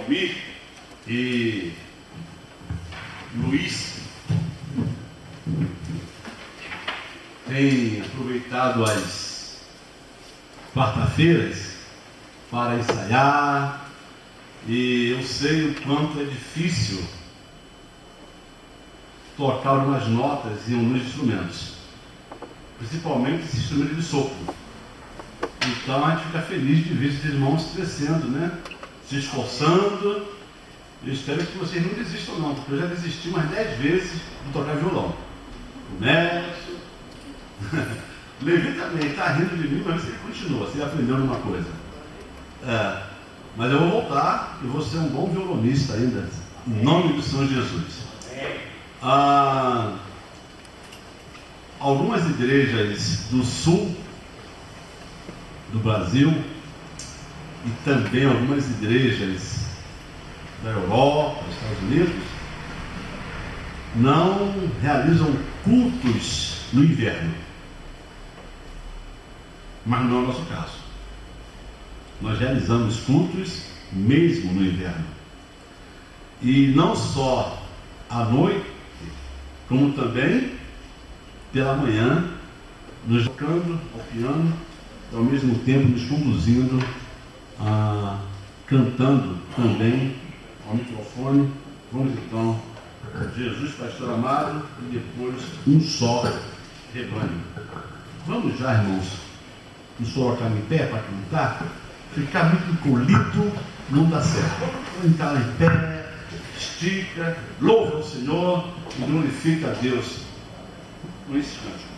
Almir e Luiz têm aproveitado as quarta-feiras para ensaiar, e eu sei o quanto é difícil tocar algumas notas em alguns instrumentos, principalmente esse instrumento de sopro. Então a gente fica feliz de ver esses irmãos crescendo, né? Se esforçando. Eu espero que vocês não desistam não, porque eu já desisti umas 10 vezes de tocar violão. O Mércio, Levi também está rindo de mim, mas ele continua, você aprendeu uma coisa. Mas eu vou voltar e vou ser um bom violonista ainda, em nome do Senhor Jesus. Algumas igrejas do sul do Brasil e também algumas igrejas da Europa, dos Estados Unidos, não realizam cultos no inverno. Mas não é o nosso caso. Nós realizamos cultos mesmo no inverno. E não só à noite, como também pela manhã, nos tocando ao piano, e ao mesmo tempo nos conduzindo, cantando também ao microfone. Vamos então, Jesus, pastor amado, e depois um só rebanho. Vamos já, irmãos, nos colocar em pé para cantar. Ficar muito encolhido não dá certo. Vamos entrar em pé, estica, louva o Senhor e glorifica a Deus com esses cânticos.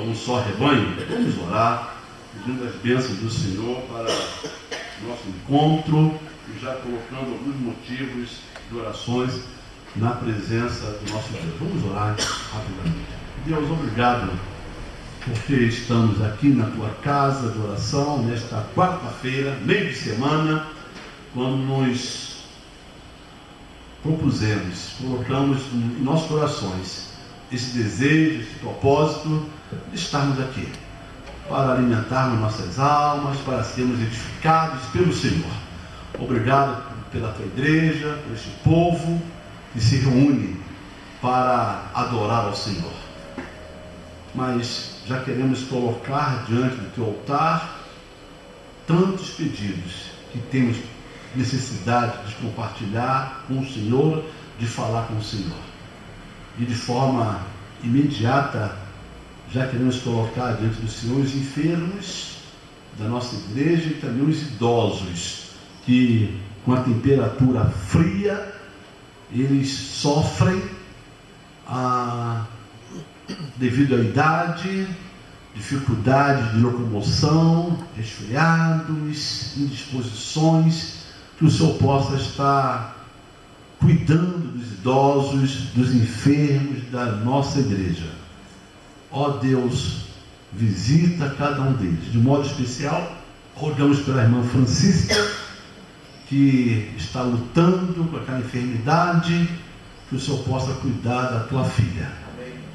Um só rebanho, vamos orar, pedindo as bênçãos do Senhor para o nosso encontro e já colocando alguns motivos de orações na presença do nosso Deus. Vamos orar rapidamente. Deus, obrigado porque estamos aqui na tua casa de oração nesta quarta-feira, meio de semana, quando nos propusemos, colocamos em nossos corações esse desejo, esse propósito de estarmos aqui para alimentarmos nossas almas, para sermos edificados pelo Senhor. Obrigado pela tua igreja, por este povo que se reúne para adorar ao Senhor. Mas já queremos colocar diante do teu altar tantos pedidos que temos necessidade de compartilhar com o Senhor, de falar com o Senhor. E de forma imediata, já queremos colocar diante do Senhor os enfermos da nossa igreja e também os idosos, que com a temperatura fria, eles sofrem devido à idade, dificuldade de locomoção, resfriados, indisposições, que o Senhor possa estar cuidando dos idosos, dos enfermos da nossa igreja. Ó Deus, visita cada um deles. De modo especial, rogamos pela irmã Francisca, que está lutando com aquela enfermidade, que o Senhor possa cuidar da tua filha.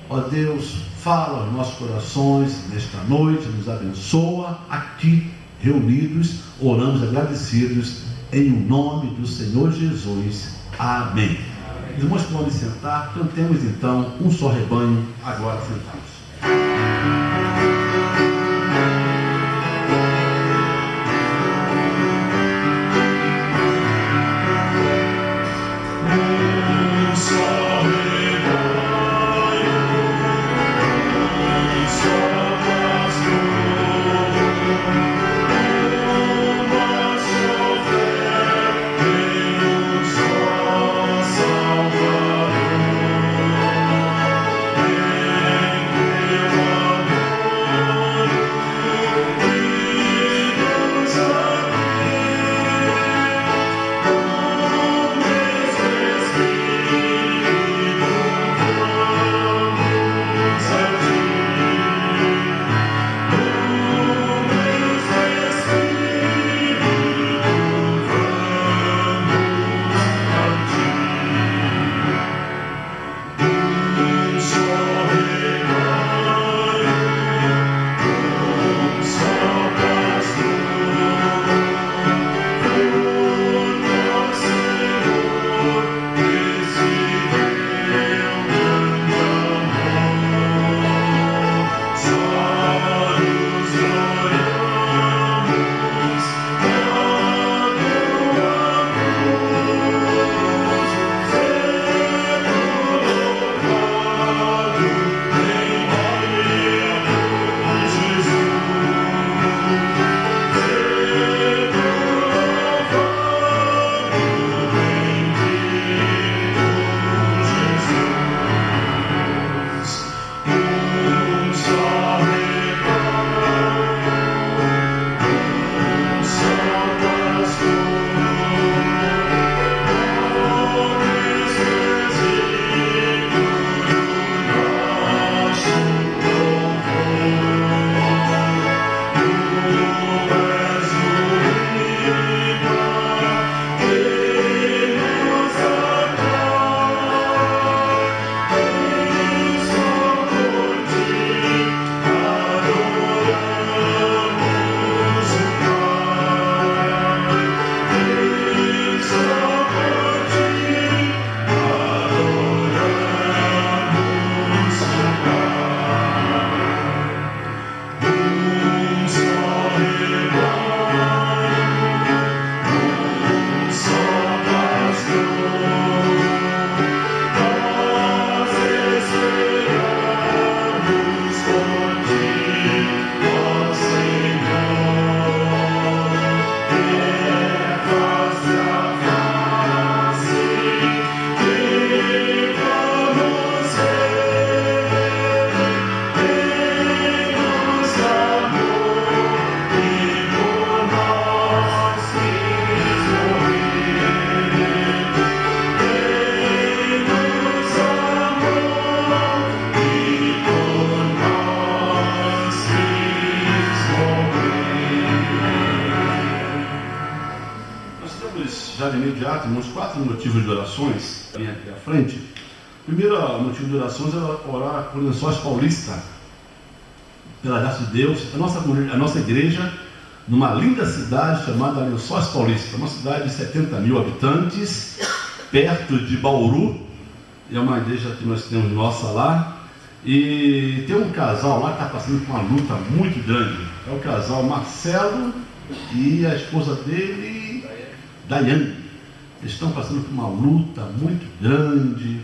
Ó Deus, fala aos nossos corações nesta noite, nos abençoa aqui reunidos, oramos agradecidos em o nome do Senhor Jesus. Amém. Irmãos, podem sentar, cantemos então Um Só Rebanho, agora sentados. Já de imediato, uns 4 motivos de orações, vem aqui à frente. O primeiro motivo de orações é orar por Lençóis Paulista, pela graça de Deus. A nossa igreja numa linda cidade chamada Lençóis Paulista, uma cidade de 70 mil habitantes, perto de Bauru. É uma igreja que nós temos nossa lá. E tem um casal lá que está passando por uma luta muito grande. É o casal Marcelo e a esposa dele, Daiane. Eles estão passando por uma luta muito grande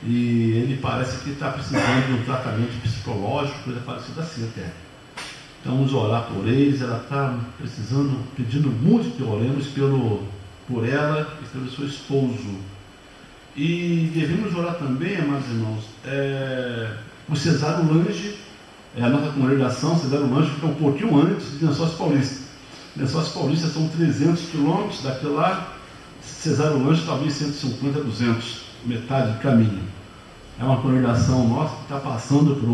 e ele parece que está precisando de um tratamento psicológico, coisa parecida assim até. Então vamos orar por eles. Ela está precisando, pedindo muito que oremos por ela e pelo seu esposo. E devemos orar também, amados irmãos, o Cesário Lange, a nossa congregação, Cesário Lange, fica um pouquinho antes de Lençóis Paulista. Lençóis Paulista são 300 quilômetros daqui lá, Cesário Lange talvez 150, 200, metade do caminho. É uma congregação nossa que está passando por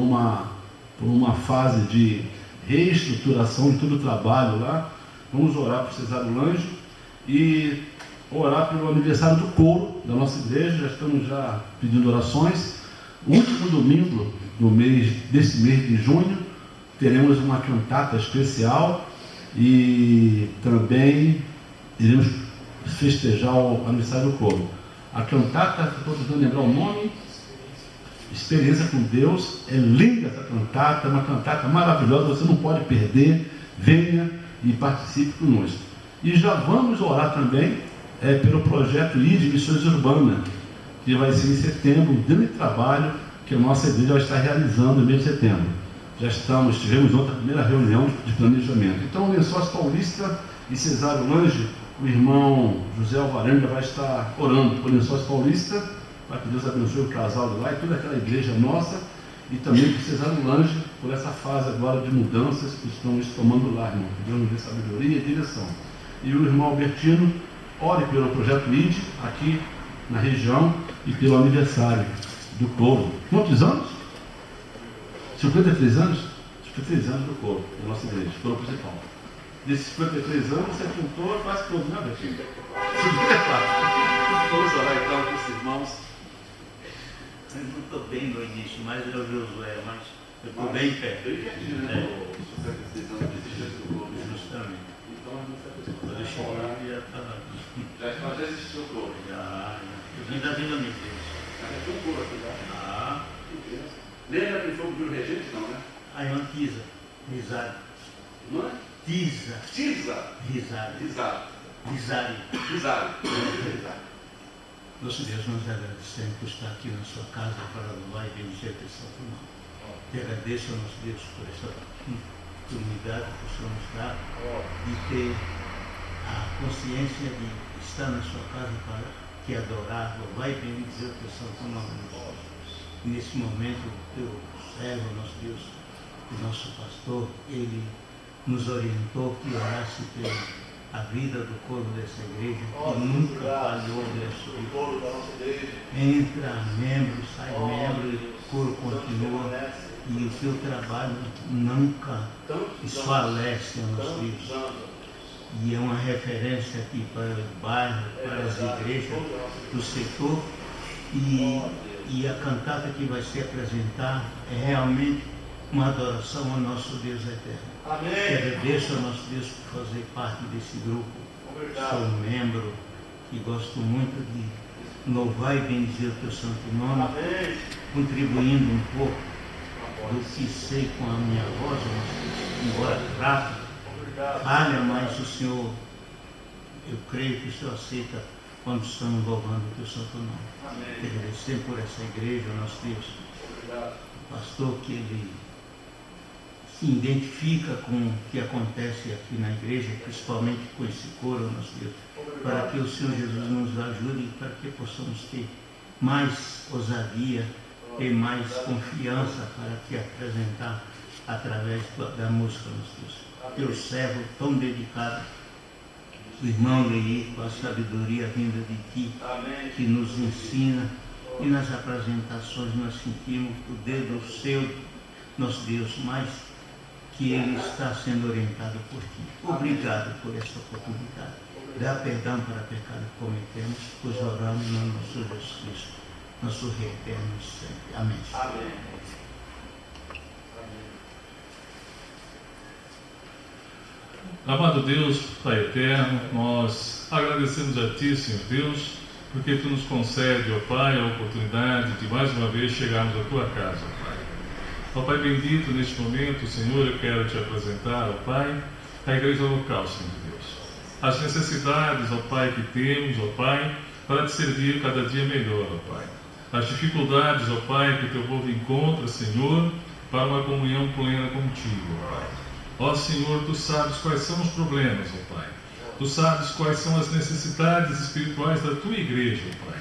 uma fase de reestruturação de todo o trabalho lá. Vamos orar por Cesário Lange e orar pelo aniversário do coro da nossa igreja. Já estamos pedindo orações. O último domingo desse mês de junho teremos uma cantata especial e também iremos festejar o aniversário do coro. A cantata, estou tentando lembrar o nome, Experiência com Deus. É linda essa cantata, é uma cantata maravilhosa, você não pode perder. Venha e participe conosco. E já vamos orar também pelo projeto ID Missões Urbanas, que vai ser em setembro, um grande trabalho que a nossa igreja vai estar realizando no mês de setembro. Tivemos ontem a primeira reunião de planejamento. Então, Lençóis Paulista e Cesário Lange, o irmão José Alvarenga vai estar orando por Lençóis Paulista, para que Deus abençoe o casal de lá e toda aquela igreja nossa, e também por Cesário Lange, por essa fase agora de mudanças que estamos tomando lá, irmão. Que Deus nos dê sabedoria e direção. E o irmão Albertino, ore pelo projeto ID aqui na região e pelo aniversário do coro. Quantos anos? 53 anos? 53 anos do coro, da nossa igreja, coro principal. Desses 53 anos, você juntou quase todos, né, Albertino? 54. Vamos orar então com os irmãos. Eu não estou bem no início, mas é o Josué, mas eu estou bem perto. Bem pertinho, né? 56 anos de existência do coro. Justamente. Então, a gente Quando eu chegar, já existiu o coro. já. Eu vim da Vila Medeiros. Já tem um coro aqui já. Ah, Lembra que foi o Rio Regente, não, né? aí uma Tisa, risada. Não é? Tisa, Tisa. risada. Exato. Risário. Exato. Nosso Deus, nós agradecemos por estar aqui na sua casa para louvar e bendizer a Santo Nome. Te agradeço, nosso Deus, por esta oportunidade que o Senhor nos dá de ter a consciência de estar na sua casa para te adorar, louvar e bendizer o teu Santo Nome. E nesse momento, o teu servo, nosso Deus, o nosso pastor, ele nos orientou que orasse pela a vida do coro dessa igreja, que nunca falhou desse vida. Entra membro, sai membro, e o coro continua, e o teu trabalho nunca desfalece, nosso Deus. E é uma referência aqui para o bairro, para as igrejas do setor, e a cantata que vai se apresentar é realmente uma adoração ao nosso Deus eterno. Amém. Agradeço ao nosso Deus por fazer parte desse grupo. Sou um membro e gosto muito de louvar e bendizer o teu santo nome, Amém. contribuindo um pouco do que sei com a minha voz, embora fraca, falha, mas o Senhor, eu creio que o Senhor aceita quando estamos louvando o teu santo nome. Agradecer por essa igreja, nosso Deus. O pastor que ele se identifica com o que acontece aqui na igreja, principalmente com esse coro, nosso Deus, para que o Senhor Jesus nos ajude e para que possamos ter mais ousadia, ter mais confiança para te apresentar através da música, nosso Deus. Teu servo tão dedicado, o irmão Leí, com a sabedoria vinda de ti, que nos ensina, e nas apresentações nós sentimos o dedo seu, nosso Deus, mais que ele está sendo orientado por ti. Obrigado por esta oportunidade. Dá perdão para o pecado que cometemos, pois oramos no nome de Jesus Cristo, nosso Rei eterno sempre. Amém. Amém. Amado Deus, Pai eterno, nós agradecemos a Ti, Senhor Deus, porque Tu nos concede, ó Pai, a oportunidade de mais uma vez chegarmos à Tua casa, ó Pai. Ó Pai bendito, neste momento, Senhor, eu quero Te apresentar, ó Pai, a igreja local, Senhor Deus. As necessidades, ó Pai, que temos, ó Pai, para Te servir cada dia melhor, ó Pai. As dificuldades, ó Pai, que o Teu povo encontra, Senhor, para uma comunhão plena contigo, ó Pai. Ó Senhor, Tu sabes quais são os problemas, ó Pai. Tu sabes quais são as necessidades espirituais da Tua igreja, ó Pai.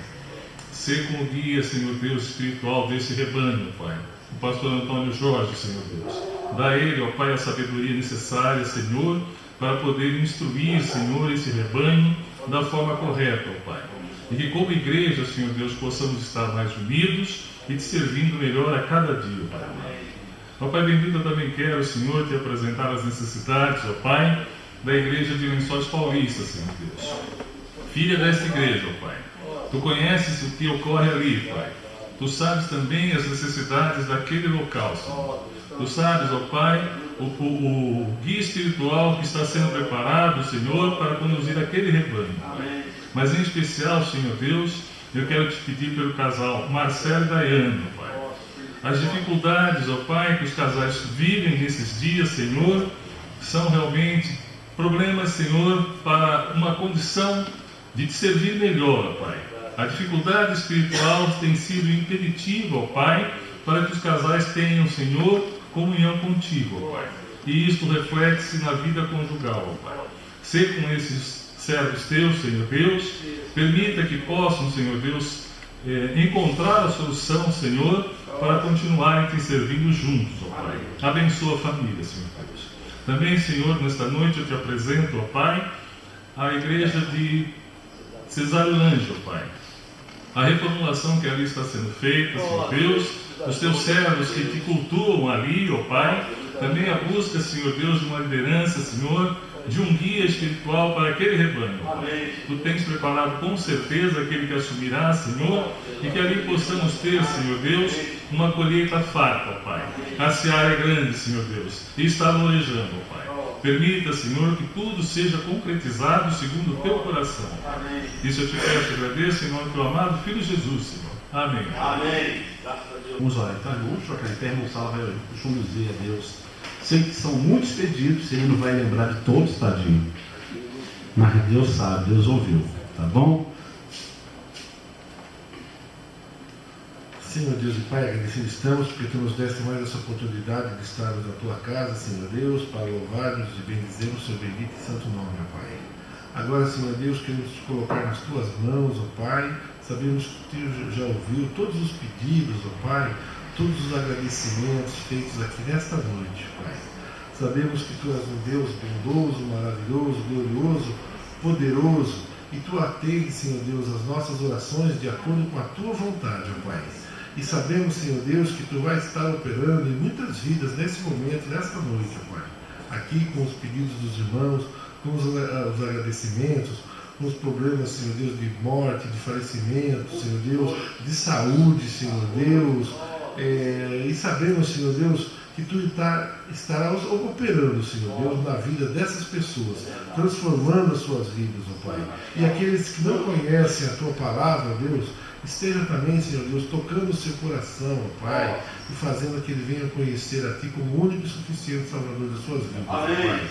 Sê como guia, Senhor Deus, espiritual desse rebanho, ó Pai. O pastor Antônio Jorge, Senhor Deus. Dá a ele, ó Pai, a sabedoria necessária, Senhor, para poder instruir, Senhor, esse rebanho da forma correta, ó Pai. E que como igreja, Senhor Deus, possamos estar mais unidos e Te servindo melhor a cada dia, ó Pai. Ó Pai bendito, eu também quero, Senhor, Te apresentar as necessidades, ó Pai, da igreja de Lençóis Paulista, Senhor Deus. Filha desta igreja, ó Pai. Tu conheces o que ocorre ali, Pai. Tu sabes também as necessidades daquele local, Senhor. Tu sabes, ó Pai, o guia espiritual que está sendo preparado, Senhor, para conduzir aquele rebanho, Pai. Mas em especial, Senhor Deus, eu quero Te pedir pelo casal Marcelo e Daiane, Pai. As dificuldades, ó Pai, que os casais vivem nesses dias, Senhor, são realmente problemas, Senhor, para uma condição de Te servir melhor, ó Pai. A dificuldade espiritual tem sido impeditiva, ó Pai, para que os casais tenham, Senhor, comunhão contigo, ó Pai. E isto reflete-se na vida conjugal, ó Pai. Sê com esses servos Teus, Senhor Deus, permita que possam, Senhor Deus, encontrar a solução, Senhor, para continuarem Te servindo juntos, ó Pai. Abençoa a família, Senhor Deus. Também, Senhor, nesta noite eu Te apresento, ó Pai, a igreja de Cesarolândia, ó Pai. A reformulação que ali está sendo feita, Senhor Deus, os Teus servos que Te cultuam ali, ó Pai, também a busca, Senhor Deus, de uma liderança, Senhor, de um guia espiritual para aquele rebanho. Amém. Tu tens preparado com certeza aquele que assumirá, Senhor, e que ali possamos ter, Senhor Deus, uma colheita farta, ó Pai. A seara é grande, Senhor Deus, e está lorejando, ó Pai. Permita, Senhor, que tudo seja concretizado segundo o Teu coração. Amém. Isso eu Te peço e agradeço em nome do Teu amado Filho Jesus, Senhor. Amém. Amém. Vamos orar, então, vamos trocar em pé, irmão Sala vai dizer a Deus. Sei que são muitos pedidos, ele não vai lembrar de todos, tadinho. Mas Deus sabe, Deus ouviu, tá bom? Senhor Deus e Pai, agradecidos estamos porque Tu nos deste mais essa oportunidade de estarmos na Tua casa, Senhor Deus, para louvarmos e bendizermos o Seu bendito e santo nome, ó Pai. Agora, Senhor Deus, queremos te colocar nas Tuas mãos, ó Pai. Sabemos que Tu já ouviu todos os pedidos, ó Pai, todos os agradecimentos feitos aqui nesta noite, Pai. Sabemos que Tu és um Deus bondoso, maravilhoso, glorioso, poderoso, e Tu atendes, Senhor Deus, as nossas orações de acordo com a Tua vontade, ó Pai. E sabemos, Senhor Deus, que Tu vais estar operando em muitas vidas nesse momento, nesta noite, ó Pai. Aqui com os pedidos dos irmãos, com os agradecimentos, com os problemas, Senhor Deus, de morte, de falecimento, Senhor Deus, de saúde, Senhor Deus. E sabemos, Senhor Deus, que Tu estarás operando, Senhor Deus, na vida dessas pessoas, transformando as suas vidas, ó Pai. E aqueles que não conhecem a Tua palavra, Deus, esteja também, Senhor Deus, tocando o seu coração, ó Pai, e fazendo que ele venha conhecer a Ti como o único e suficiente Salvador das suas vidas, ó Pai.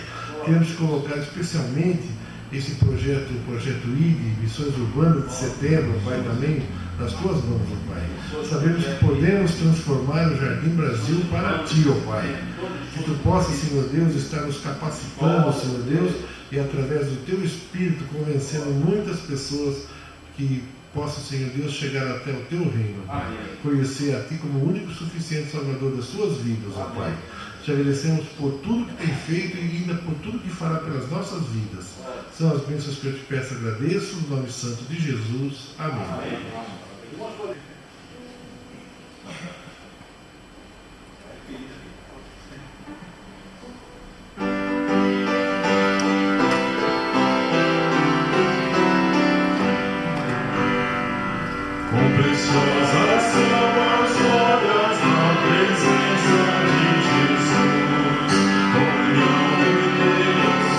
Queremos te colocar especialmente esse projeto, o projeto ID, Missões Urbanas de Setembro, ó Pai, também nas Tuas mãos, ó Pai. Sabemos que podemos transformar o Jardim Brasil para Ti, ó Pai. Que Tu possa, Senhor Deus, estar nos capacitando, Senhor Deus, e através do Teu Espírito convencendo muitas pessoas que possam, Senhor Deus, chegar até o Teu reino, ó Pai. Conhecer a Ti como o único e suficiente Salvador das suas vidas, ó Pai. Te agradecemos por tudo que tem feito e ainda por tudo que fará pelas nossas vidas. São as bênçãos que eu Te peço e agradeço, no nome santo de Jesus. Amém. Com preciosas são as horas na presença de Jesus, comunhão de Deus.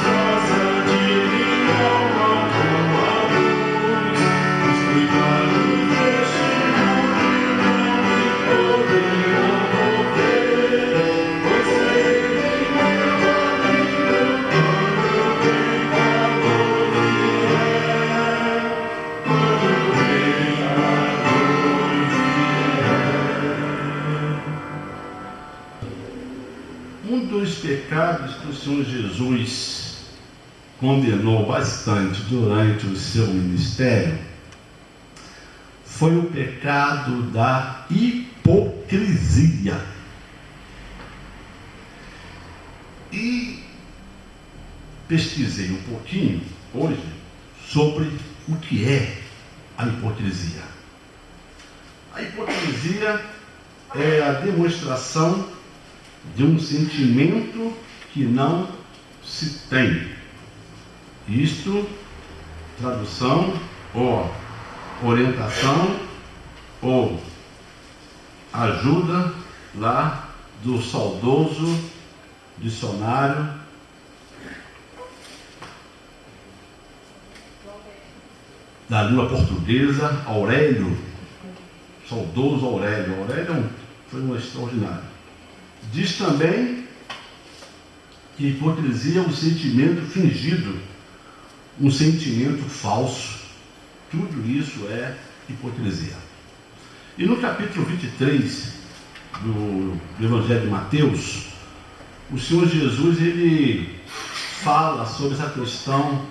Senhor Jesus condenou bastante durante o seu ministério foi o pecado da hipocrisia. E pesquisei um pouquinho hoje sobre o que é a hipocrisia. A hipocrisia é a demonstração de um sentimento que não se tem. Isto, tradução ou orientação ou ajuda lá do saudoso dicionário da língua portuguesa, Aurélio, saudoso Aurélio. Aurélio foi um extraordinário. Diz também que hipocrisia é um sentimento fingido, um sentimento falso. Tudo isso é hipocrisia. E no capítulo 23 do Evangelho de Mateus, o Senhor Jesus, ele fala sobre essa questão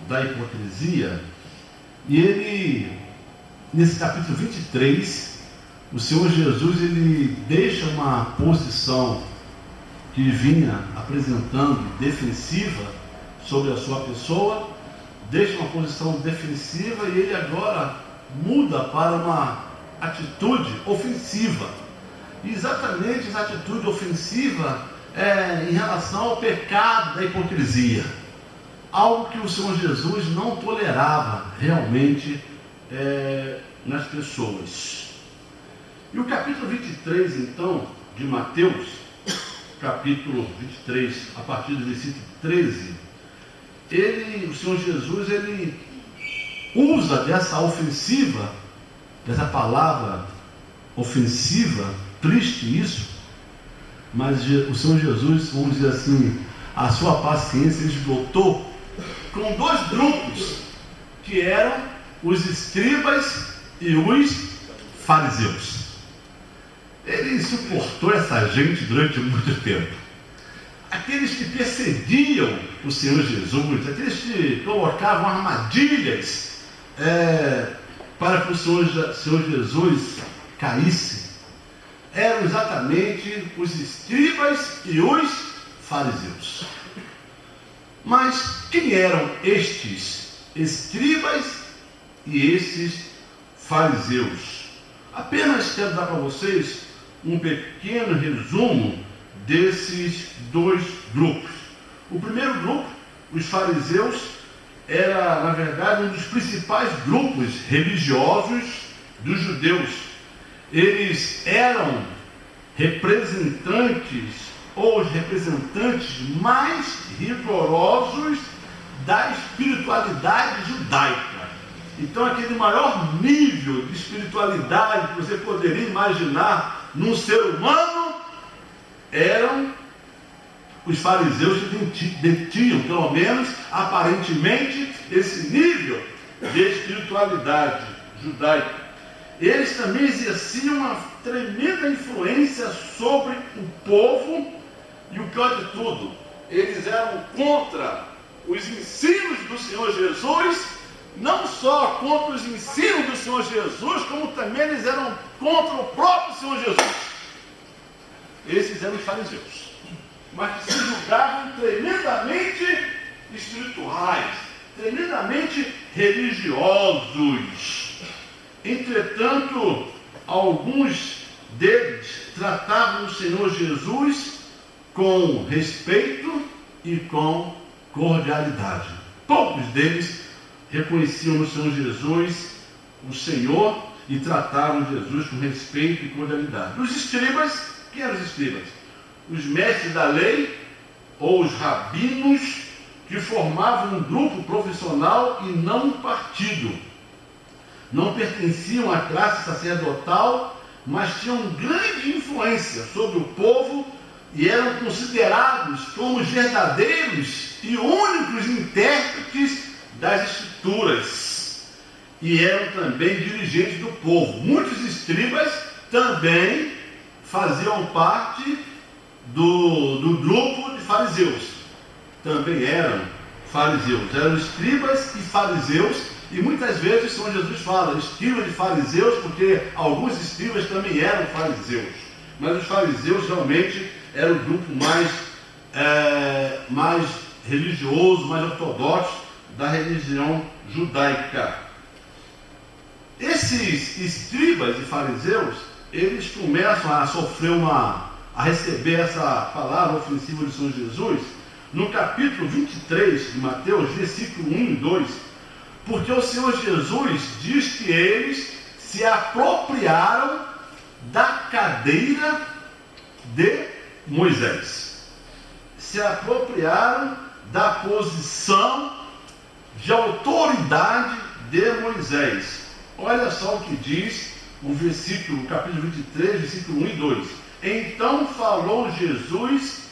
da hipocrisia. E ele, nesse capítulo 23, o Senhor Jesus, ele deixa uma posição que vinha apresentando defensiva sobre a sua pessoa, deixa uma posição defensiva e ele agora muda para uma atitude ofensiva. E exatamente essa atitude ofensiva é em relação ao pecado da hipocrisia. Algo que o Senhor Jesus não tolerava realmente nas pessoas. E o capítulo 23, então, de Mateus, capítulo 23, a partir do versículo 13, o Senhor Jesus, ele usa dessa ofensiva, dessa palavra ofensiva, triste isso, mas o Senhor Jesus, vamos dizer assim, a sua paciência esgotou com dois grupos, que eram os escribas e os fariseus. Ele suportou essa gente durante muito tempo. Aqueles que perseguiam o Senhor Jesus, aqueles que colocavam armadilhas para que o Senhor Jesus caísse, eram exatamente os escribas e os fariseus. Mas quem eram estes escribas e esses fariseus? Apenas quero dar para vocês um pequeno resumo desses dois grupos. O primeiro grupo, os fariseus, era, na verdade, um dos principais grupos religiosos dos judeus. Eles eram representantes, ou os representantes mais rigorosos da espiritualidade judaica. Então, aquele maior nível de espiritualidade que você poderia imaginar num ser humano, eram os fariseus que detinham, pelo menos aparentemente, esse nível de espiritualidade judaica. Eles também exerciam uma tremenda influência sobre o povo, e o pior de tudo, eles eram contra os ensinos do Senhor Jesus, não só contra os ensinos do Senhor Jesus, como também eles eram contra o próprio Senhor Jesus. Esses eram os fariseus, mas que se julgavam tremendamente espirituais, tremendamente religiosos. Entretanto, alguns deles tratavam o Senhor Jesus com respeito e com cordialidade. Poucos deles reconheciam no Senhor Jesus o Senhor e tratavam Jesus com respeito e cordialidade. Os escribas, quem eram os escribas? Os mestres da lei ou os rabinos, que formavam um grupo profissional e não um partido. Não pertenciam à classe sacerdotal, mas tinham grande influência sobre o povo e eram considerados como os verdadeiros e únicos intérpretes das Escrituras. E eram também dirigentes do povo. Muitos escribas também faziam parte do grupo de fariseus. também eram fariseus. Eram escribas e fariseus, e muitas vezes São Jesus fala escribas e fariseus, porque alguns escribas também eram fariseus. Mas os fariseus realmente eram o grupo mais religioso, mais ortodoxo da religião judaica. Esses escribas e fariseus, eles começam a sofrer a receber essa palavra ofensiva de São Jesus no capítulo 23 de Mateus, versículo 1 e 2, porque o Senhor Jesus diz que eles se apropriaram da cadeira de Moisés, se apropriaram da posição de autoridade de Moisés. Olha só o que diz o capítulo 23, versículo 1 e 2. Então falou Jesus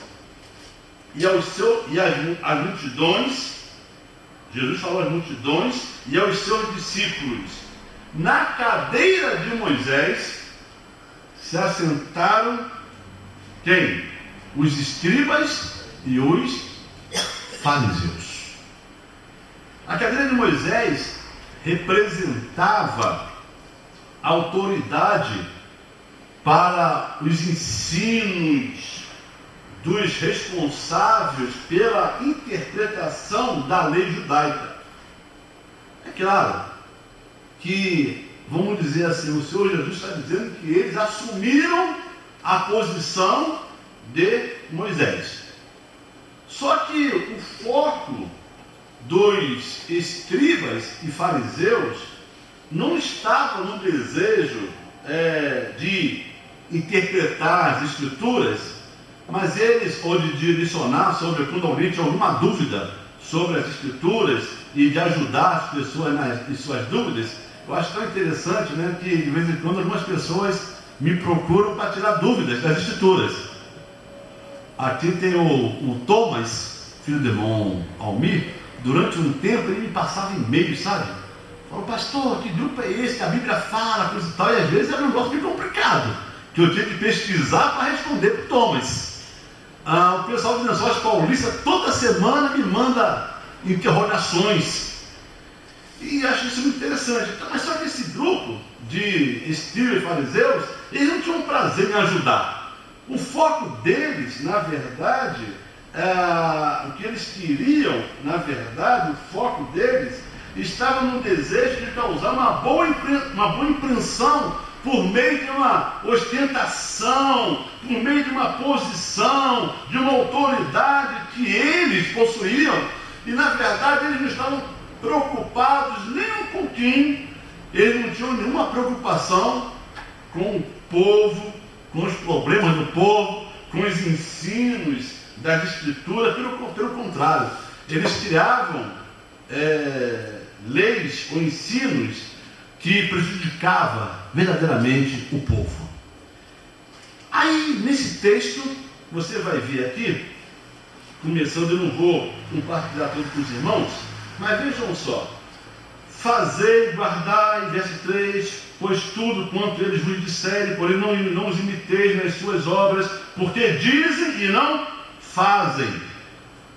às multidões, Jesus falou às multidões e aos seus discípulos: na cadeira de Moisés se assentaram quem? Os escribas e os fariseus. A cadeira de Moisés representava a autoridade para os ensinos dos responsáveis pela interpretação da lei judaica. É claro que, vamos dizer assim, o Senhor Jesus está dizendo que eles assumiram a posição de Moisés. Só que o foco dos escribas e fariseus não estava no desejo de interpretar as escrituras, mas eles, ou de direcionar sobre quando alguém tinha alguma dúvida sobre as escrituras e de ajudar as pessoas em suas dúvidas. Eu acho tão interessante, né, que de vez em quando algumas pessoas me procuram para tirar dúvidas das escrituras. Aqui tem o Thomas, filho de irmão Almir. Durante um tempo ele me passava e-mail, sabe? Falou: pastor, que grupo é esse que a Bíblia fala, coisa e tal, e às vezes era um negócio bem complicado, que eu tinha que pesquisar para responder para o Thomas. O pessoal do Lençóis Paulista toda semana me manda interrogações, e acho isso muito interessante. Então, mas só que esse grupo de escribas e fariseus, eles não tinham prazer em ajudar. O foco deles, na verdade, o que eles queriam, na verdade, o foco deles estava no desejo de causar uma boa impressão por meio de uma ostentação, por meio de uma posição, de uma autoridade que eles possuíam, e na verdade eles não estavam preocupados nem um pouquinho, eles não tinham nenhuma preocupação com o povo, com os problemas do povo, com os ensinos das escrituras. Pelo contrário, eles criavam leis ou ensinos que prejudicavam verdadeiramente o povo. Aí, nesse texto, você vai ver aqui, começando, eu não vou compartilhar tudo com os irmãos, mas vejam só: fazei, guardai, verso 3, pois tudo quanto eles vos disserem, porém não os imiteis nas suas obras, porque dizem e não fazem.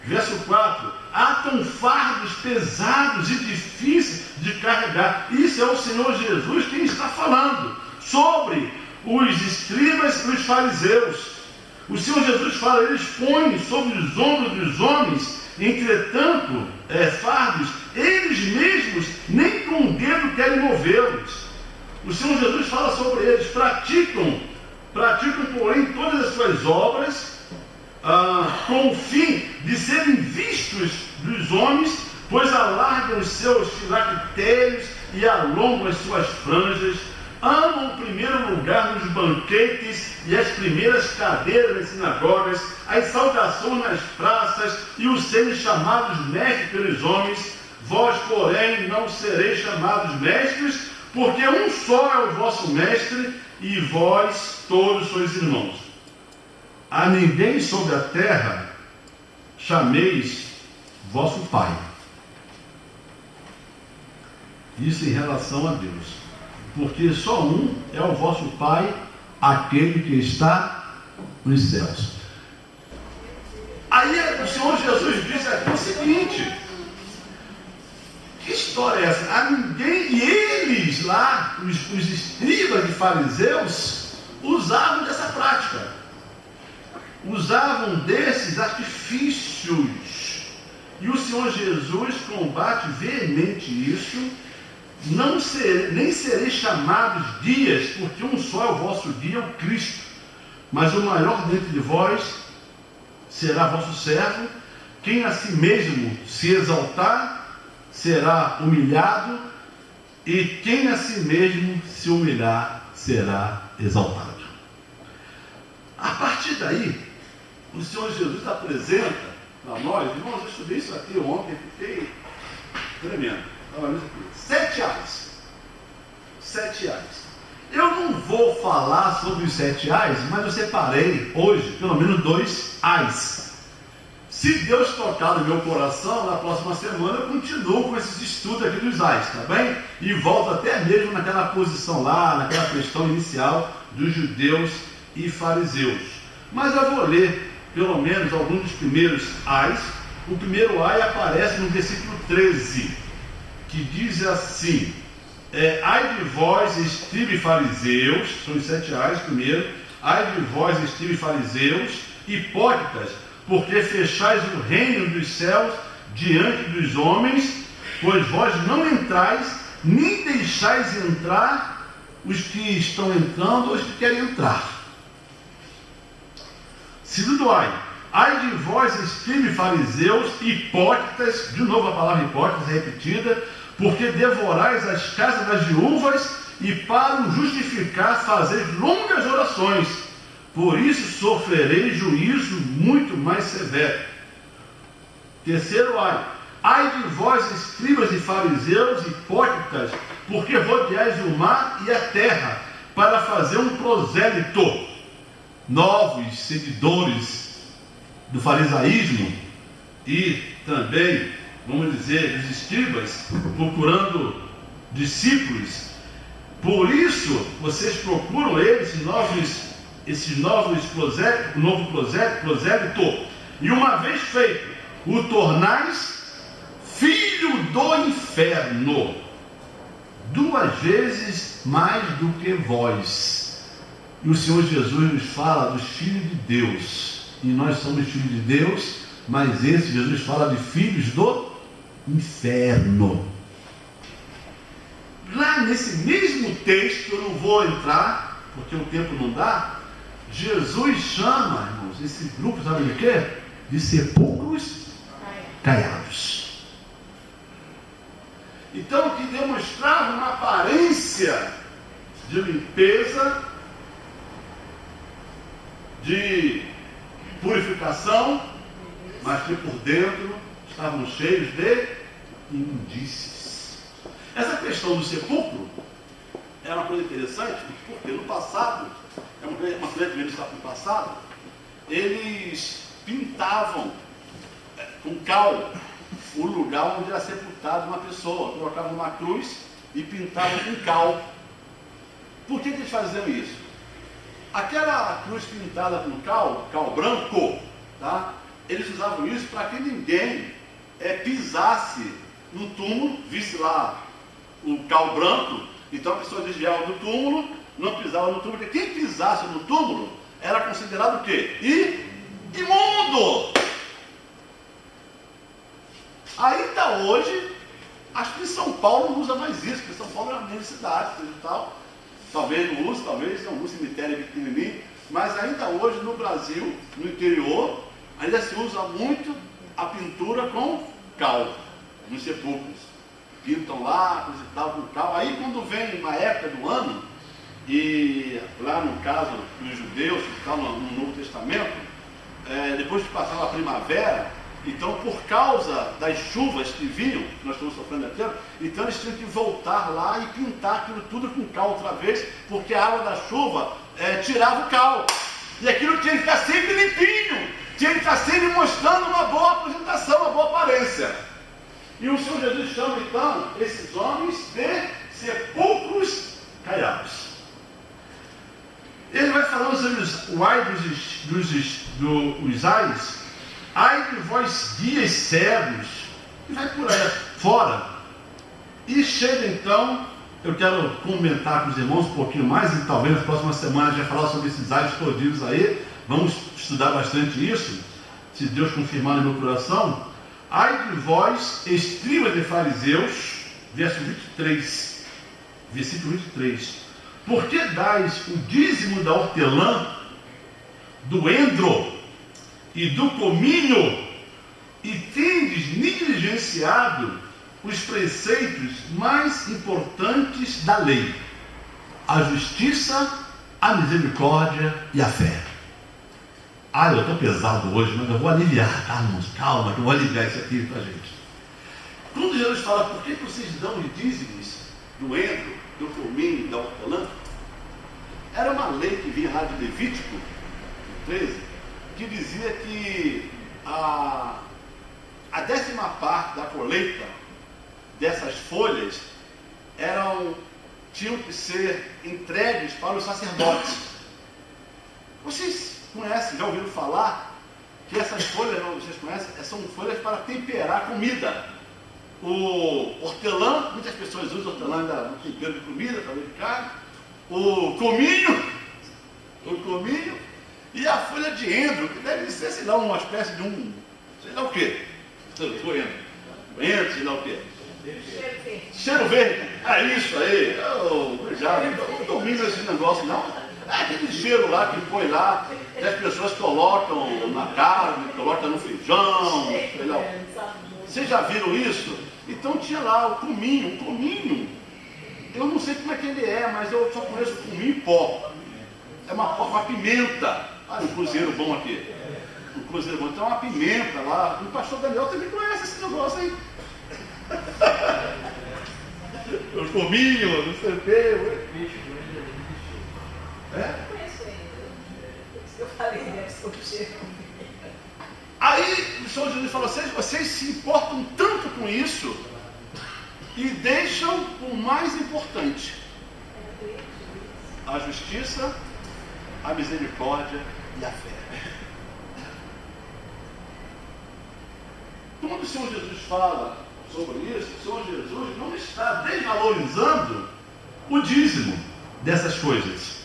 Verso 4: atam fardos pesados e difíceis de carregar. Isso é o Senhor Jesus quem está falando sobre os escribas e os fariseus. O Senhor Jesus fala: eles põem sobre os ombros dos homens, entretanto, fardos, eles mesmos nem com o dedo querem movê-los. O Senhor Jesus fala sobre eles: praticam, porém, todas as suas obras, com o fim de serem vistos dos homens, pois alargam os seus filactérios e alongam as suas franjas, amam o primeiro lugar nos banquetes e as primeiras cadeiras nas sinagogas, as saudações nas praças e os serem chamados mestres pelos homens. Vós, porém, não sereis chamados mestres, porque um só é o vosso mestre, e vós todos sois irmãos. A ninguém sobre a terra chameis vosso Pai. Isso em relação a Deus. Porque só um é o vosso Pai, aquele que está nos céus. Aí o Senhor Jesus disse aqui o seguinte: que história é essa? A ninguém, e eles lá, os escribas e fariseus, usavam dessa prática, usavam desses artifícios. E o Senhor Jesus combate veemente isso. Nem serei chamados dias, porque um só é o vosso dia, o Cristo. Mas o maior dentre vós será vosso servo. Quem a si mesmo se exaltar, será humilhado, e quem a si mesmo se humilhar, será exaltado. A partir daí, o Senhor Jesus apresenta para nós, irmãos, eu estudei isso aqui ontem, fiquei tremendo. Estava mesmo aqui. 7 ais. 7 ais. Eu não vou falar sobre os 7 ais, mas eu separei hoje, pelo menos 2 ais. Se Deus tocar no meu coração, na próxima semana eu continuo com esses estudos aqui dos ais, tá bem? E volto até mesmo naquela posição lá, naquela questão inicial dos judeus e fariseus. Mas eu vou ler pelo menos alguns dos primeiros ais. O primeiro ai aparece no versículo 13, que diz assim: ai de vós, escribas e fariseus, são os 7 ais primeiro, ai de vós, escribas e fariseus, hipócritas, porque fechais o reino dos céus diante dos homens, pois vós não entrais, nem deixais entrar os que estão entrando ou os que querem entrar. Segundo ai de vós, escribas e fariseus, hipócritas, de novo a palavra hipócritas é repetida, porque devorais as casas das viúvas e para o justificar fazeis longas orações. Por isso sofrereis juízo muito mais severo. Terceiro ai de vós, escribas e fariseus, hipócritas, porque rodeais o mar e a terra para fazer um prosélito. Novos seguidores do farisaísmo e também, vamos dizer, dos escribas, procurando discípulos. Por isso, vocês procuram esses novos prosélito, e uma vez feito, o tornais filho do inferno, 2 vezes mais do que vós. E o Senhor Jesus nos fala dos filhos de Deus, e nós somos filhos de Deus, mas esse Jesus fala de filhos do inferno. Lá nesse mesmo texto, eu não vou entrar, porque o tempo não dá, Jesus chama, irmãos, esse grupo, sabe de quê? De sepulcros caiados. Então, que demonstrava uma aparência de limpeza, de purificação, mas que por dentro estavam cheios de imundícies. Essa questão do sepulcro é uma coisa interessante, porque no passado, é uma coisa que está no passado, eles pintavam com cal o lugar onde era sepultado uma pessoa, colocavam uma cruz e pintavam com cal. Por que eles faziam isso? Aquela cruz pintada com cal branco, tá? Eles usavam isso para que ninguém pisasse no túmulo, visse lá o cal branco, então a pessoa desviava do túmulo, não pisava no túmulo, porque quem pisasse no túmulo era considerado o quê? Imundo! Ainda hoje, acho que em São Paulo não usa mais isso, porque São Paulo é uma grande cidade e tal. Talvez não use, talvez é um cemitério pequenininho, mas ainda hoje no Brasil, no interior, ainda se usa muito a pintura com cal, nos sepulcros. Pintam lá, coisa e tal, com cal. Aí quando vem uma época do ano, e lá no caso dos judeus, que está no Novo Testamento, depois que passava a primavera, então por causa das chuvas que vinham, que nós estamos sofrendo aqui, então eles tinham que voltar lá e pintar aquilo tudo com cal outra vez, porque a água da chuva tirava o cal. E aquilo tinha que ficar sempre limpinho, tinha que estar sempre mostrando uma boa apresentação, uma boa aparência. E o Senhor Jesus chama então esses homens de sepulcros caiados. Ele vai falando sobre os ais. ai de vós guias cegos, e vai por aí fora. E chega então, eu quero comentar com os irmãos um pouquinho mais, e talvez nas próximas semanas já falar sobre esses ais todinhos aí, vamos estudar bastante isso, se Deus confirmar no meu coração. Ai de vós, escribas de fariseus, verso 23, versículo 23, porque dais o dízimo da hortelã, do endro e do cominho, e tendes negligenciado os preceitos mais importantes da lei: a justiça, a misericórdia e a fé. Eu estou pesado hoje, mas eu vou aliviar, tá, irmãos? Calma, que eu vou aliviar isso aqui para a gente. Quando Jesus fala, por que vocês dão os dízimos do endro, do cominho e da hortelã? Era uma lei que vinha lá de Levítico 13, que dizia que a 10ª parte da colheita dessas folhas tinham que ser entregues para os sacerdotes. Vocês conhecem, já ouviram falar que essas folhas, não, vocês conhecem, são folhas para temperar comida. O hortelã, muitas pessoas usam hortelã no tempero de comida, para de carne. O cominho e a folha de endro, que deve ser, sei lá, uma espécie de sei lá o quê. Endro, sei lá o quê. Cheiro verde. Isso aí. Obrigado. Eu não domino esse negócio, não. É aquele cheiro lá que põe lá, que as pessoas colocam na carne, colocam no feijão, sei lá. Vocês já viram isso? Então tinha lá o cominho. Eu não sei como é que ele é, mas eu só conheço o cominho em pó. É uma pimenta. Um cruzeiro bom aqui. Então é uma pimenta lá. O pastor Daniel também conhece esse negócio aí. O cominho, não sei o quê. É? Eu falei, deve ser o cheiro. Aí o Senhor Jesus falou: vocês se importam tanto com isso e deixam o mais importante: a justiça, a misericórdia e a fé. Quando o Senhor Jesus fala sobre isso, o Senhor Jesus não está desvalorizando o dízimo dessas coisas.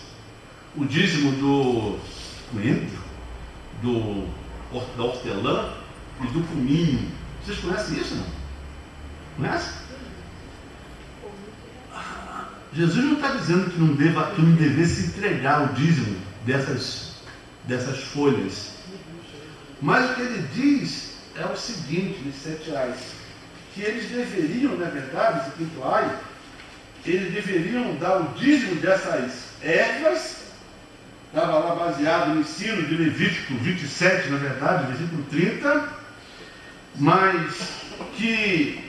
O dízimo do coentro, da hortelã e do cominho. Vocês conhecem isso, não? Conhece? Jesus não está dizendo que não devesse entregar o dízimo dessas folhas. Mas o que ele diz é o seguinte, nos 7 ais, que eles deveriam, na verdade, esse quinto ai, eles deveriam dar o dízimo dessas ervas. Estava lá baseado no ensino de Levítico 27, na verdade, versículo 30, mas que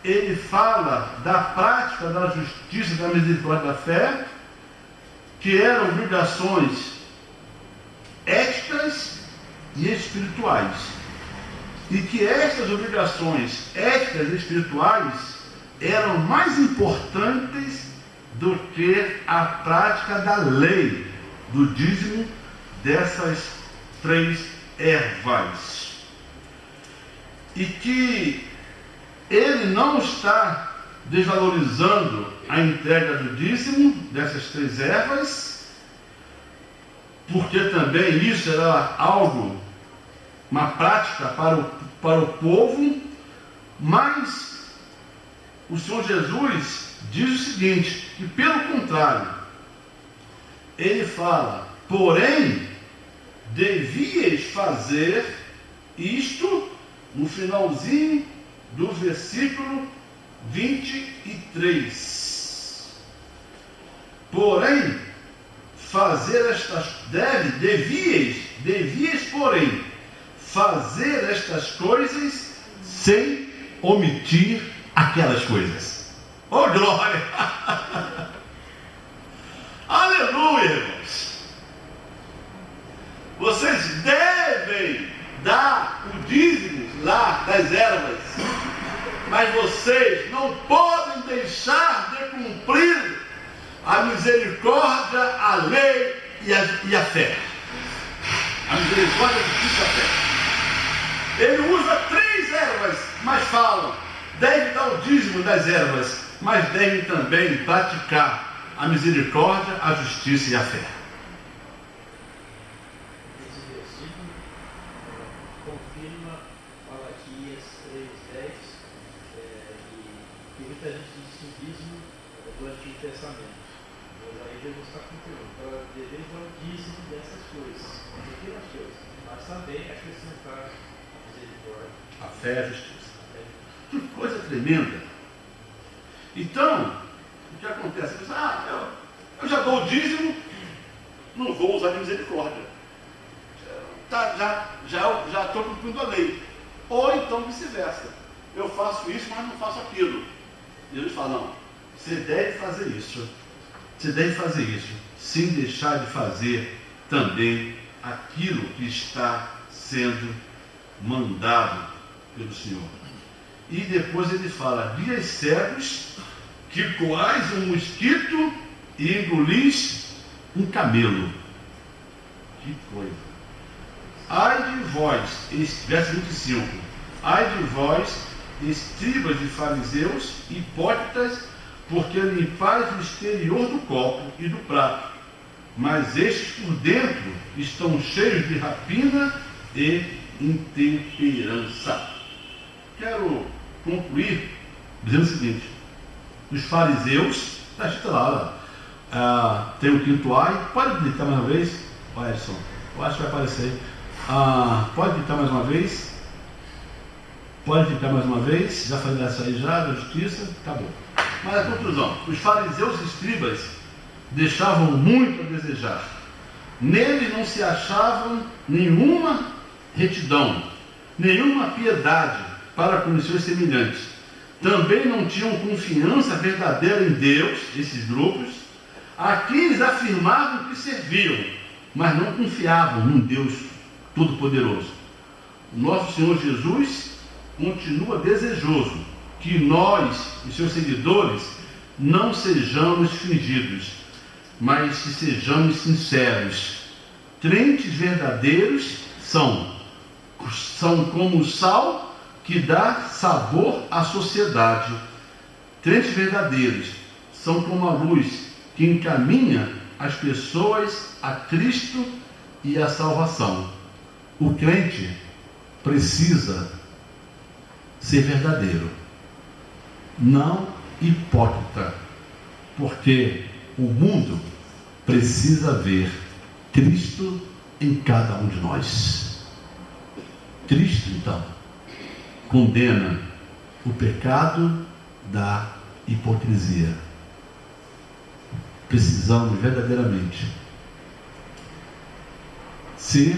ele fala da prática da justiça, da misericórdia, da fé, que eram obrigações éticas e espirituais, e que estas obrigações éticas e espirituais eram mais importantes do que a prática da lei, do dízimo dessas 3 ervas. E que ele não está desvalorizando a entrega do dízimo dessas 3 ervas, porque também isso era algo, uma prática para o povo, mas o Senhor Jesus diz o seguinte, que pelo contrário, ele fala: porém, devíeis fazer isto, no finalzinho do versículo 23. Porém, devíeis, porém, fazer estas coisas sem omitir aquelas coisas. Oh, glória! Aleluia, irmãos! Vocês devem dar o dízimo lá das ervas, mas vocês não podem deixar de cumprir a misericórdia, a lei e a fé. A misericórdia, a justiça e a fé. Ele usa 3 ervas, mas fala, deve dar o dízimo das ervas, mas deve também praticar a misericórdia, a justiça e a fé. Esse versículo confirma Malaquias 3:10, que muita gente diz o dízimo do Antigo Testamento. Mas aí Jesus está confirmando, para dever dar o dízimo dessas coisas, pequenas coisas, mas também acrescentar a misericórdia. A fé e a justiça. Que coisa tremenda. Então, o que acontece? Ele diz, eu já dou o dízimo, não vou usar de misericórdia. Já estou cumprindo a lei. Ou então vice-versa. Eu faço isso, mas não faço aquilo. E Jesus fala, não, você deve fazer isso. Você deve fazer isso, sem deixar de fazer também aquilo que está sendo mandado pelo Senhor. E depois ele fala, dias cegos, que coais um mosquito e engolis um camelo. Que coisa. Ai de vós, verso 25, ai de vós, escribas de fariseus, hipócritas, porque limpais o exterior do copo e do prato, mas estes por dentro estão cheios de rapina e intemperança. Quero concluir dizendo o seguinte, os fariseus, está escrito lá, tem o quinto ai, pode clicar mais uma vez, Edson, eu acho que vai aparecer aí, pode clicar mais uma vez, já falei essa aí já, da justiça, acabou. Mas a conclusão, os fariseus e escribas deixavam muito a desejar, nele não se achava nenhuma retidão, nenhuma piedade para com os seus semelhantes. Também não tinham confiança verdadeira em Deus, esses grupos, a quem eles afirmavam que serviam, mas não confiavam num Deus Todo-Poderoso. O nosso Senhor Jesus continua desejoso que nós, os seus seguidores, não sejamos fingidos, mas que sejamos sinceros. Crentes verdadeiros são como o sal que dá sabor à sociedade. Crentes verdadeiros são como a luz que encaminha as pessoas a Cristo e a salvação. O crente precisa ser verdadeiro, não hipócrita, porque o mundo precisa ver Cristo em cada um de nós. Cristo, então, condena o pecado da hipocrisia. Precisamos verdadeiramente ser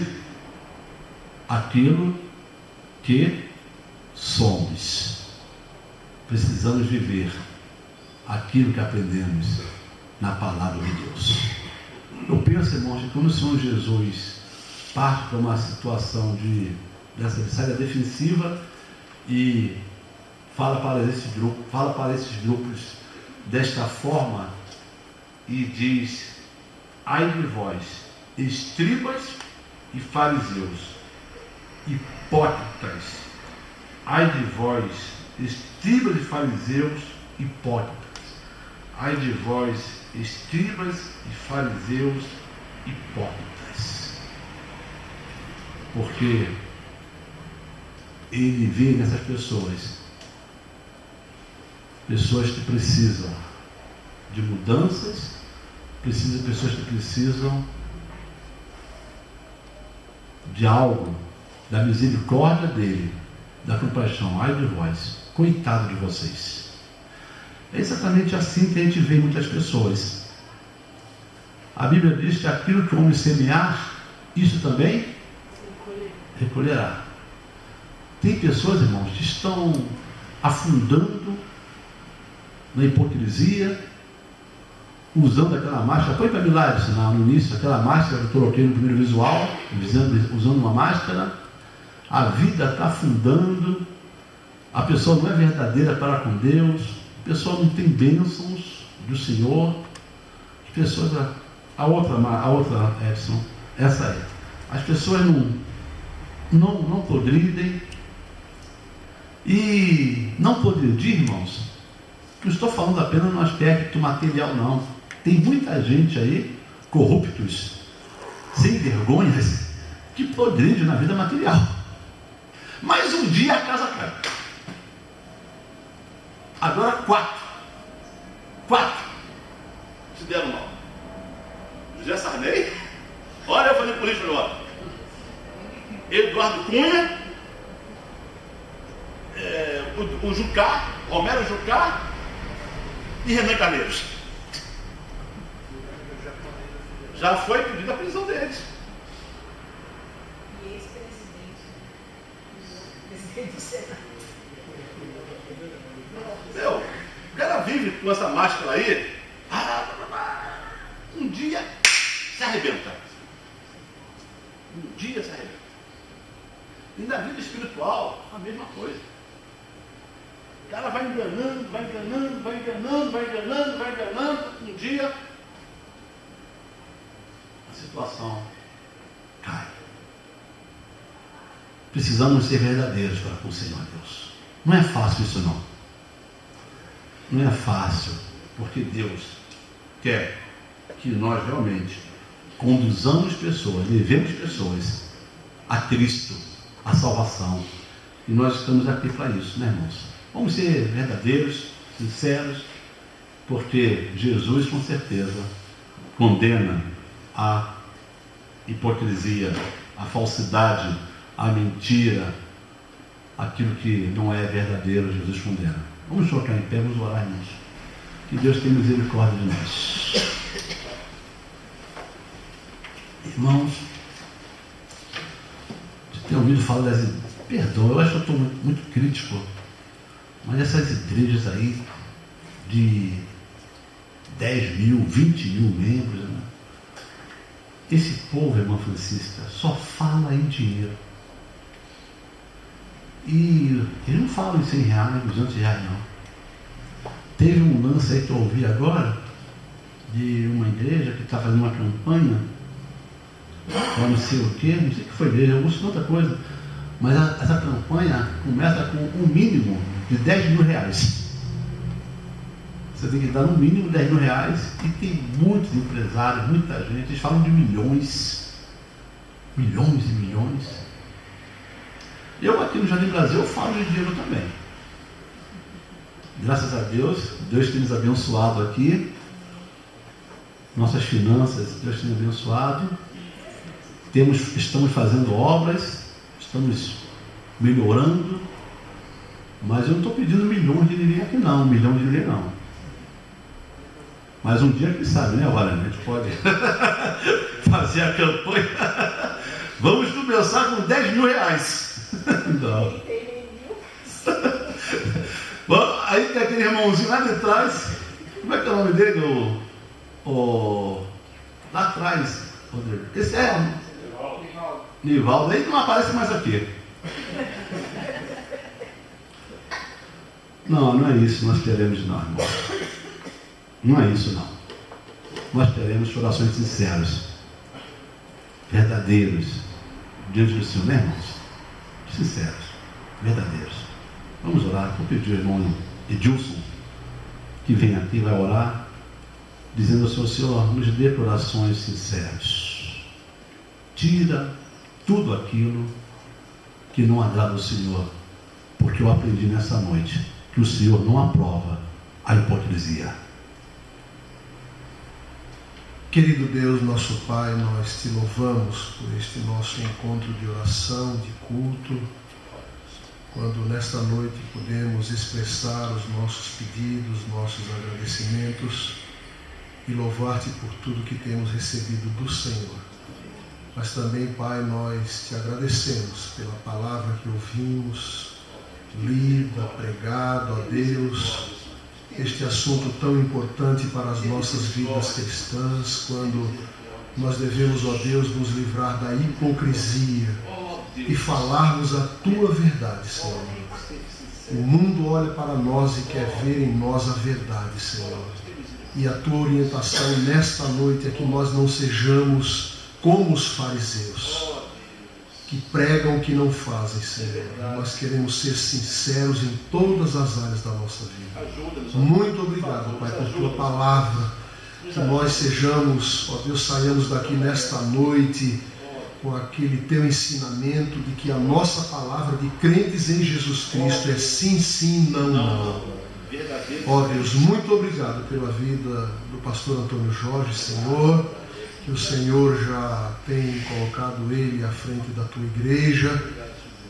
aquilo que somos. Precisamos viver aquilo que aprendemos na palavra de Deus. Eu penso, irmãos, que quando o Senhor Jesus parte para uma situação dessa saída defensiva e fala para esses grupos desta forma e diz, ai de vós, escribas e fariseus, hipócritas, ai de vós, escribas e fariseus, hipócritas, ai de vós, escribas e fariseus, hipócritas, porque ele vê nessas pessoas que precisam de mudanças, pessoas que precisam de algo, da misericórdia dele, da compaixão. Ai de vós, coitado de vocês. É exatamente assim que a gente vê muitas pessoas. A Bíblia diz que aquilo que o homem semear, isso também recolherá. Tem pessoas, irmãos, que estão afundando na hipocrisia, usando aquela máscara. Põe para mim lá, no início, aquela máscara que eu coloquei no primeiro visual, usando uma máscara. A vida está afundando, a pessoa não é verdadeira para com Deus, a pessoa não tem bênçãos do Senhor. As pessoas, a outra Edson, essa aí. As pessoas não progridem. E não progredir, irmãos, não estou falando apenas no aspecto material, não. Tem muita gente aí, corruptos, sem vergonhas, que progride na vida material. Mas um dia a casa cai. Agora 4 se deram mal. José Sarney, olha eu falei política agora. Eduardo Cunha, o Jucá, Romero Jucá e Renan Calheiros. Já foi pedida a prisão deles. E ex-presidente do Senado. Meu, o cara vive com essa máscara aí, um dia se arrebenta. Um dia se arrebenta. E na vida espiritual, a mesma coisa. O cara vai enganando, um dia a situação cai. Precisamos ser verdadeiros para com o Senhor Deus. Não é fácil isso não. Não é fácil, porque Deus quer que nós realmente conduzamos pessoas, levemos pessoas a Cristo, a salvação. E nós estamos aqui para isso, né, irmãos? Vamos ser verdadeiros, sinceros, porque Jesus, com certeza, condena a hipocrisia, a falsidade, a mentira, aquilo que não é verdadeiro, Jesus condena. Vamos colocar em pé, vamos orar, irmãos. Que Deus tenha misericórdia de nós. Irmãos, você tem ouvido falar das... Perdão, eu acho que eu estou muito crítico, mas essas igrejas aí de 10 mil, 20 mil membros, né? Esse povo, irmã Francisca, só fala em dinheiro. E eles não falam em 100 reais, 200 reais, não. Teve um lance aí que eu ouvi agora, de uma igreja que está fazendo uma campanha, para não sei o quê, não sei o que foi igreja, eu uso outra coisa, mas essa campanha começa com um mínimo de 10 mil reais. Você tem que dar no mínimo 10 mil reais, e tem muitos empresários, muita gente, eles falam de milhões e milhões. Eu aqui no Jardim Brasil eu falo de dinheiro também. Graças a Deus, Deus tem nos abençoado aqui, nossas finanças, Deus tem nos abençoado, estamos fazendo obras, estamos melhorando, mas eu não estou pedindo milhões de dinheiro aqui não, 1 milhão de dinheiro não. Mas um dia, quem sabe, né, Wagner? A gente pode fazer a campanha. Vamos começar com 10 mil reais. Não. Bom, aí tem aquele irmãozinho lá de trás. Como é que é o nome dele? Lá atrás, Rodrigo. Esse é Nivaldo. Ele não aparece mais aqui. Não é isso que nós queremos não, irmão. Não é isso não. Nós queremos corações sinceros, verdadeiros, diante do Senhor, né, irmãos? Sinceros, verdadeiros. Vamos orar. Vou pedir ao irmão Edilson que vem aqui, vai orar, dizendo ao Senhor: Senhor, nos dê corações sinceros. Tira tudo aquilo que não agrada ao Senhor, porque eu aprendi nessa noite que o Senhor não aprova a hipocrisia. Querido Deus, nosso Pai, nós te louvamos por este nosso encontro de oração, de culto, quando nesta noite podemos expressar os nossos pedidos, nossos agradecimentos e louvar-te por tudo que temos recebido do Senhor. Mas também, Pai, nós te agradecemos pela palavra que ouvimos, lida, pregada, ó Deus, este assunto tão importante para as nossas vidas cristãs, quando nós devemos, ó Deus, nos livrar da hipocrisia e falarmos a tua verdade, Senhor. O mundo olha para nós e quer ver em nós a verdade, Senhor. E a tua orientação nesta noite é que nós não sejamos como os fariseus, que pregam o que não fazem, Senhor. Nós queremos ser sinceros em todas as áreas da nossa vida. Muito obrigado, Pai, por tua palavra. Que nós sejamos, ó Deus, saiamos daqui nesta noite com aquele teu ensinamento de que a nossa palavra de crentes em Jesus Cristo é sim, sim, não, não. Ó Deus, muito obrigado pela vida do pastor Antônio Jorge, Senhor, que o Senhor já tem colocado ele à frente da tua igreja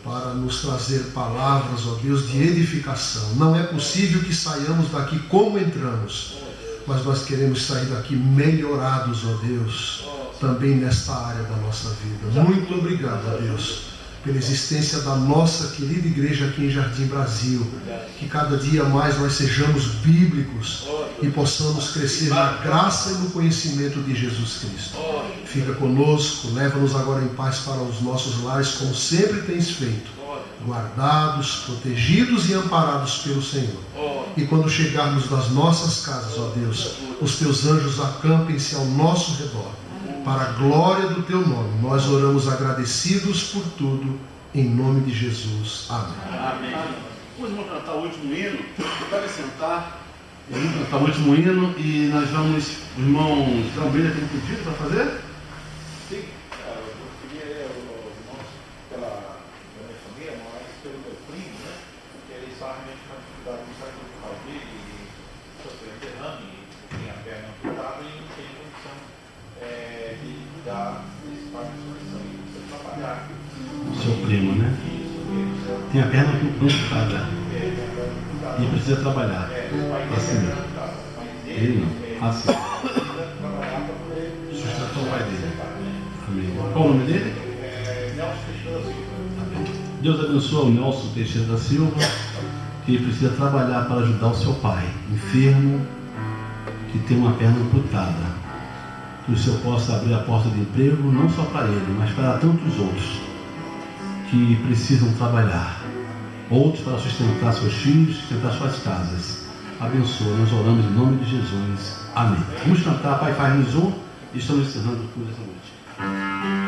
para nos trazer palavras, ó Deus, de edificação. Não é possível que saiamos daqui como entramos, mas nós queremos sair daqui melhorados, ó Deus, também nesta área da nossa vida. Muito obrigado, ó Deus, pela existência da nossa querida igreja aqui em Jardim Brasil. Que cada dia mais nós sejamos bíblicos e possamos crescer na graça e no conhecimento de Jesus Cristo. Fica conosco, leva-nos agora em paz para os nossos lares, como sempre tens feito, guardados, protegidos e amparados pelo Senhor. E quando chegarmos das nossas casas, ó Deus, os teus anjos acampem-se ao nosso redor, para a glória do teu nome. Nós oramos agradecidos por tudo, em nome de Jesus. Amém. Amém. Hoje vamos cantar o último hino. Pode sentar. Vamos cantar o último hino e nós vamos, irmãos, João Brilha tem pedido para fazer? Sim, eu queria pela minha família, mas pelo meu primo, né? Que ele está realmente com dificuldade de sair do carro dele e sofreu derrame, tem a perna amputada e não tem condição de dar espaço de solução e precisa trabalhar. Seu primo, né? Tem a perna amputada e precisa trabalhar. Assim mesmo. Ele não. Assim. Sustentou o pai dele. Amém. Qual o nome dele? Deus abençoe o Nelson Teixeira da Silva, que precisa trabalhar para ajudar o seu pai, enfermo, que tem uma perna amputada. Que o Senhor possa abrir a porta de emprego, não só para ele, mas para tantos outros que precisam trabalhar. Outros para sustentar seus filhos, sustentar suas casas. Abençoa, nós oramos em nome de Jesus. Amém. Vamos cantar Pai Faz-nos Um e estamos encerrando tudo essa noite.